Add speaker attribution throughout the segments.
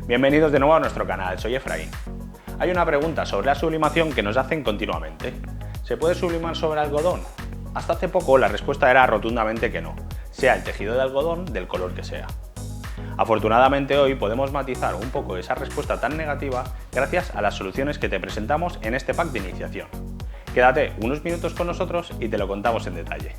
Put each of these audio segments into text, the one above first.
Speaker 1: Bienvenidos de nuevo a nuestro canal, soy Efraín. Hay una pregunta sobre la sublimación que nos hacen continuamente. ¿Se puede sublimar sobre algodón? Hasta hace poco la respuesta era rotundamente que no, sea el tejido de algodón del color que sea. Afortunadamente hoy podemos matizar un poco esa respuesta tan negativa gracias a las soluciones que te presentamos en este pack de iniciación. Quédate unos minutos con nosotros y te lo contamos en detalle.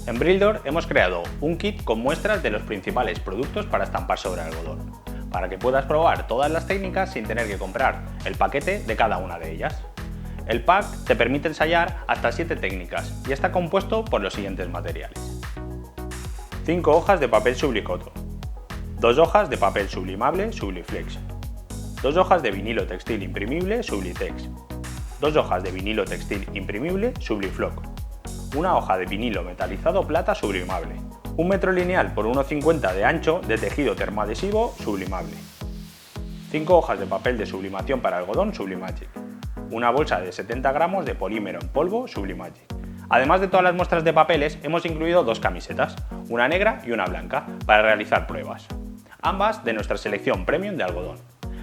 Speaker 1: En Brildor hemos creado un kit con muestras de los principales productos para estampar sobre algodón, para que puedas probar todas las técnicas sin tener que comprar el paquete de cada una de ellas. El pack te permite ensayar hasta 7 técnicas y está compuesto por los siguientes materiales: 5 hojas de papel Sublicoton, 2 hojas de papel sublimable Subliflex, 2 hojas de vinilo textil imprimible Sublitex, 2 hojas de vinilo textil imprimible Sublifloc, una hoja de vinilo metalizado plata sublimable, 1 metro lineal por 1,50 de ancho de tejido termoadhesivo sublimable, 5 hojas de papel de sublimación para algodón Sublimagic, una bolsa de 70 gramos de polímero en polvo Sublimagic. Además de todas las muestras de papeles, hemos incluido 2 camisetas, una negra y una blanca, para realizar pruebas, ambas de nuestra selección premium de algodón.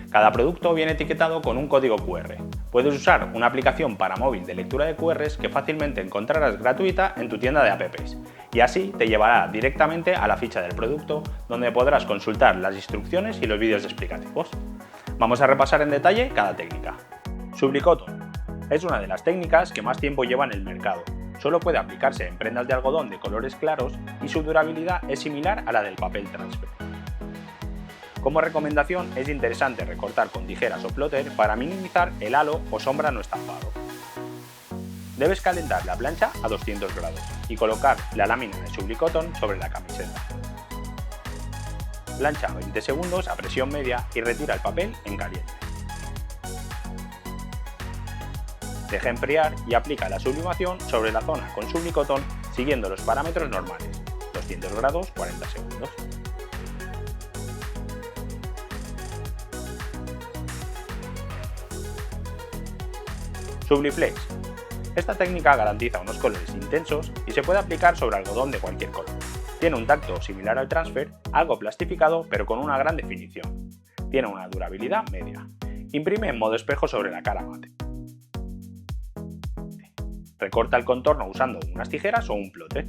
Speaker 1: Cada producto viene etiquetado con un código QR. Puedes usar una aplicación para móvil de lectura de QRs que fácilmente encontrarás gratuita en tu tienda de apps, y así te llevará directamente a la ficha del producto, donde podrás consultar las instrucciones y los vídeos explicativos. Vamos a repasar en detalle cada técnica. Sublicoton es una de las técnicas que más tiempo lleva en el mercado. Solo puede aplicarse en prendas de algodón de colores claros y su durabilidad es similar a la del papel transfer. Como recomendación, es interesante recortar con tijeras o plotter para minimizar el halo o sombra no estampado. Debes calentar la plancha a 200 grados y colocar la lámina de Sublicoton sobre la camiseta. Plancha 20 segundos a presión media y retira el papel en caliente. Deja enfriar y aplica la sublimación sobre la zona con Sublicoton siguiendo los parámetros normales, 200 grados 40 segundos. Subliflex. Esta técnica garantiza unos colores intensos y se puede aplicar sobre algodón de cualquier color. Tiene un tacto similar al transfer, algo plastificado pero con una gran definición. Tiene una durabilidad media. Imprime en modo espejo sobre la cara mate. Recorta el contorno usando unas tijeras o un plotter.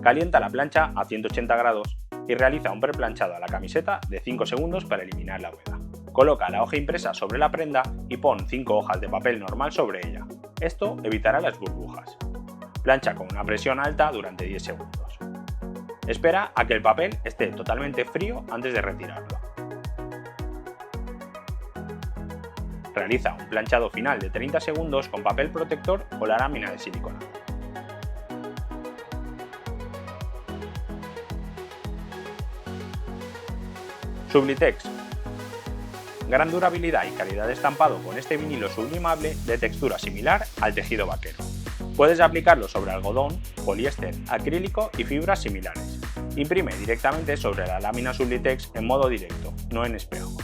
Speaker 1: Calienta la plancha a 180 grados y realiza un preplanchado a la camiseta de 5 segundos para eliminar la humedad. Coloca la hoja impresa sobre la prenda y pon 5 hojas de papel normal sobre ella. Esto evitará las burbujas. Plancha con una presión alta durante 10 segundos. Espera a que el papel esté totalmente frío antes de retirarlo. Realiza un planchado final de 30 segundos con papel protector o la lámina de silicona. Sublitex. Gran durabilidad y calidad de estampado con este vinilo sublimable de textura similar al tejido vaquero. Puedes aplicarlo sobre algodón, poliéster, acrílico y fibras similares. Imprime directamente sobre la lámina Sublitex en modo directo, no en espejo.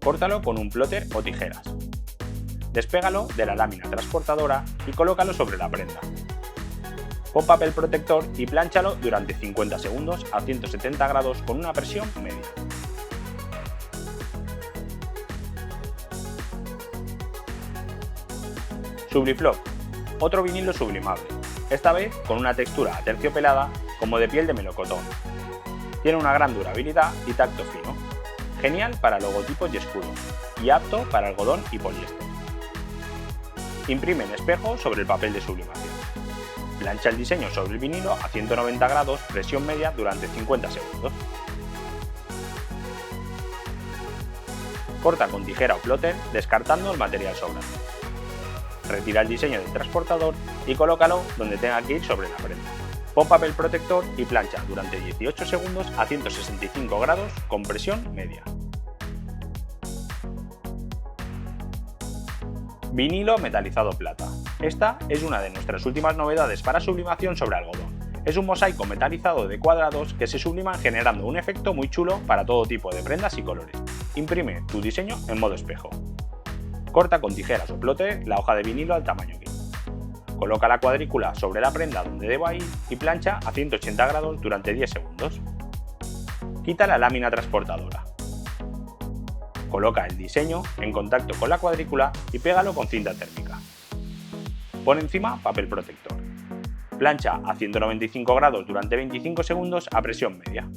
Speaker 1: Córtalo con un plotter o tijeras. Despégalo de la lámina transportadora y colócalo sobre la prenda. Pon papel protector y plánchalo durante 50 segundos a 170 grados con una presión media. Sublifloc, otro vinilo sublimable, esta vez con una textura aterciopelada como de piel de melocotón. Tiene una gran durabilidad y tacto fino, genial para logotipos y escudos, y apto para algodón y poliéster. Imprime en espejo sobre el papel de sublimación. Plancha el diseño sobre el vinilo a 190 grados, presión media durante 50 segundos. Corta con tijera o plotter, descartando el material sobrante. Retira el diseño del transportador y colócalo donde tenga que ir sobre la prenda. Pon papel protector y plancha durante 18 segundos a 165 grados con presión media. Vinilo metalizado plata. Esta es una de nuestras últimas novedades para sublimación sobre algodón. Es un mosaico metalizado de cuadrados que se subliman generando un efecto muy chulo para todo tipo de prendas y colores. Imprime tu diseño en modo espejo. Corta con tijeras o plotter la hoja de vinilo al tamaño que coloca la cuadrícula sobre la prenda donde deba ir y plancha a 180 grados durante 10 segundos. Quita la lámina transportadora. Coloca el diseño en contacto con la cuadrícula y pégalo con cinta térmica. Pon encima papel protector. Plancha a 195 grados durante 25 segundos a presión media.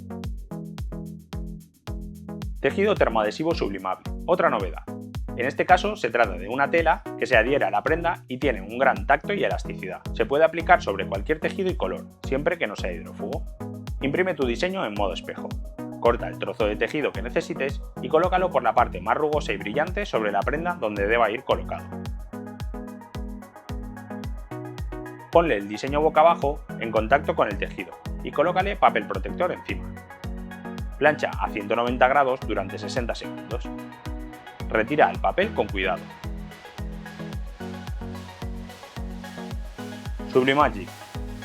Speaker 1: Tejido termoadhesivo sublimable, otra novedad. En este caso se trata de una tela que se adhiere a la prenda y tiene un gran tacto y elasticidad. Se puede aplicar sobre cualquier tejido y color, siempre que no sea hidrófugo. Imprime tu diseño en modo espejo. Corta el trozo de tejido que necesites y colócalo por la parte más rugosa y brillante sobre la prenda donde deba ir colocado. Ponle el diseño boca abajo en contacto con el tejido y colócale papel protector encima. Plancha a 190 grados durante 60 segundos. Retira el papel con cuidado. Sublimagic,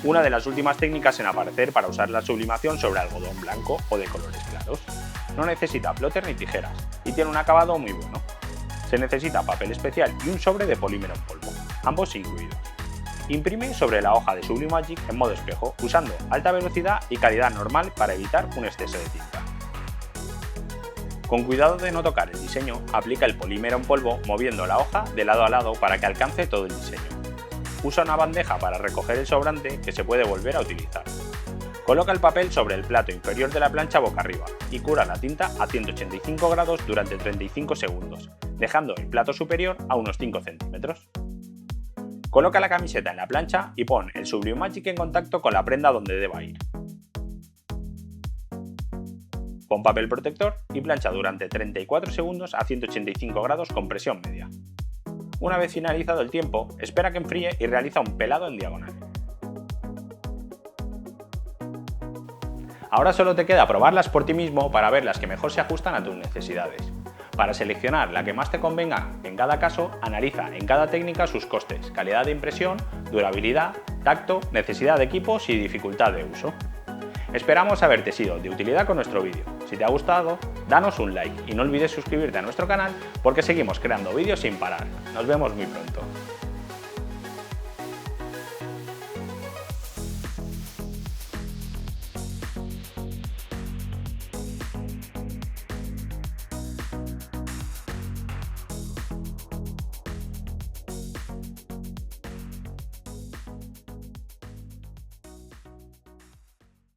Speaker 1: una de las últimas técnicas en aparecer para usar la sublimación sobre algodón blanco o de colores claros. No necesita plotter ni tijeras y tiene un acabado muy bueno. Se necesita papel especial y un sobre de polímero en polvo, ambos incluidos. Imprime sobre la hoja de Sublimagic en modo espejo, usando alta velocidad y calidad normal para evitar un exceso de tinta. Con cuidado de no tocar el diseño, aplica el polímero en polvo moviendo la hoja de lado a lado para que alcance todo el diseño. Usa una bandeja para recoger el sobrante que se puede volver a utilizar. Coloca el papel sobre el plato inferior de la plancha boca arriba y cura la tinta a 185 grados durante 35 segundos, dejando el plato superior a unos 5 centímetros. Coloca la camiseta en la plancha y pon el Sublimagic en contacto con la prenda donde deba ir. Pon papel protector y plancha durante 34 segundos a 185 grados con presión media. Una vez finalizado el tiempo, espera que enfríe y realiza un pelado en diagonal. Ahora solo te queda probarlas por ti mismo para ver las que mejor se ajustan a tus necesidades. Para seleccionar la que más te convenga en cada caso, analiza en cada técnica sus costes, calidad de impresión, durabilidad, tacto, necesidad de equipos y dificultad de uso. Esperamos haberte sido de utilidad con nuestro vídeo. Si te ha gustado, danos un like y no olvides suscribirte a nuestro canal porque seguimos creando vídeos sin parar. Nos vemos muy pronto.